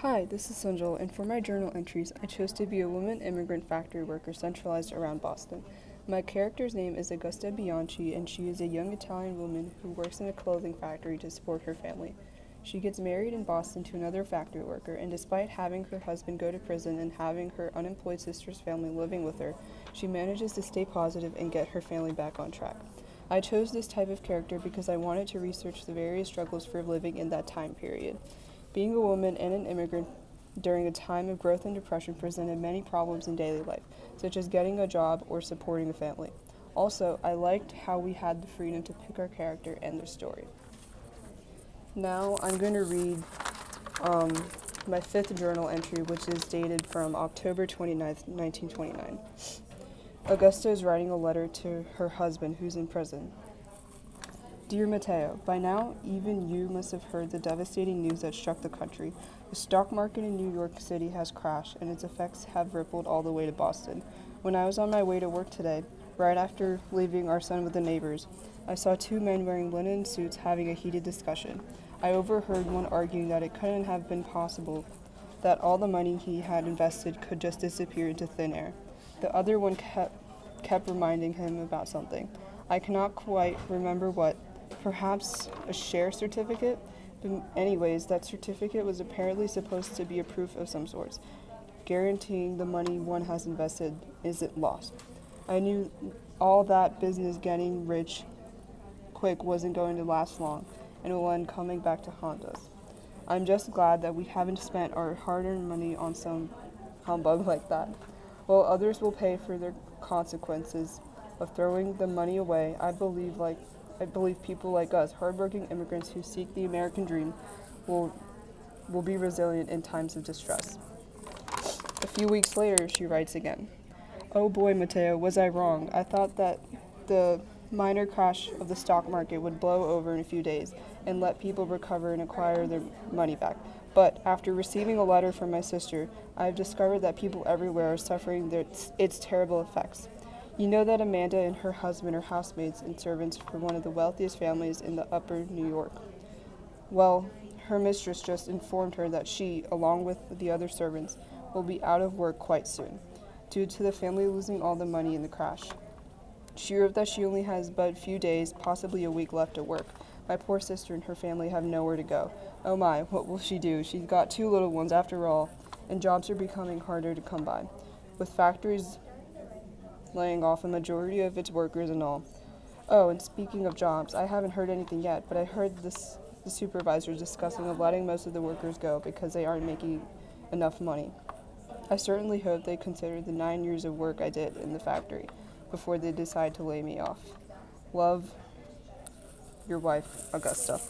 Hi, this is Sunjal, and for my journal entries, I chose to be a woman immigrant factory worker centralized around Boston. My character's name is Augusta Bianchi, and she is a young Italian woman who works in a clothing factory to support her family. She gets married in Boston to another factory worker, and despite having her husband go to prison and having her unemployed sister's family living with her, she manages to stay positive and get her family back on track. I chose this type of character because I wanted to research the various struggles for living in that time period. Being a woman and an immigrant during a time of growth and depression presented many problems in daily life, such as getting a job or supporting a family. Also, I liked how we had the freedom to pick our character and their story. Now I'm going to read um, my fifth journal entry, which is dated from October 29th, 1929. Augusta is writing a letter to her husband who's in prison. Dear Matteo, by now even you must have heard the devastating news that struck the country. The stock market in New York City has crashed, and its effects have rippled all the way to Boston. When I was on my way to work today, right after leaving our son with the neighbors, I saw two men wearing linen suits having a heated discussion. I overheard one arguing that it couldn't have been possible that all the money he had invested could just disappear into thin air. The other one kept reminding him about something. I cannot quite remember what. Perhaps a share certificate? But anyways, that certificate was apparently supposed to be a proof of some sort, guaranteeing the money one has invested isn't lost. I knew all that business getting rich quick wasn't going to last long, and will end coming back to haunt us. I'm just glad that we haven't spent our hard-earned money on some humbug like that. While others will pay for their consequences of throwing the money away, I believe people like us, hardworking immigrants who seek the American dream, will be resilient in times of distress. A few weeks later, she writes again. Oh boy, Matteo, was I wrong? I thought that the minor crash of the stock market would blow over in a few days and let people recover and acquire their money back. But after receiving a letter from my sister, I have discovered that people everywhere are suffering its terrible effects. You know that Amanda and her husband are housemates and servants for one of the wealthiest families in the upper New York. Well, her mistress just informed her that she, along with the other servants, will be out of work quite soon, due to the family losing all the money in the crash. She wrote that she only has but a few days, possibly a week left at work. My poor sister and her family have nowhere to go. Oh my, what will she do? She's got two little ones after all, and jobs are becoming harder to come by, with factories laying off a majority of its workers and all. Oh, and speaking of jobs, I haven't heard anything yet, but I heard the supervisors discussing of letting most of the workers go because they aren't making enough money. I certainly hope they consider the 9 years of work I did in the factory before they decide to lay me off. Love, your wife, Augusta.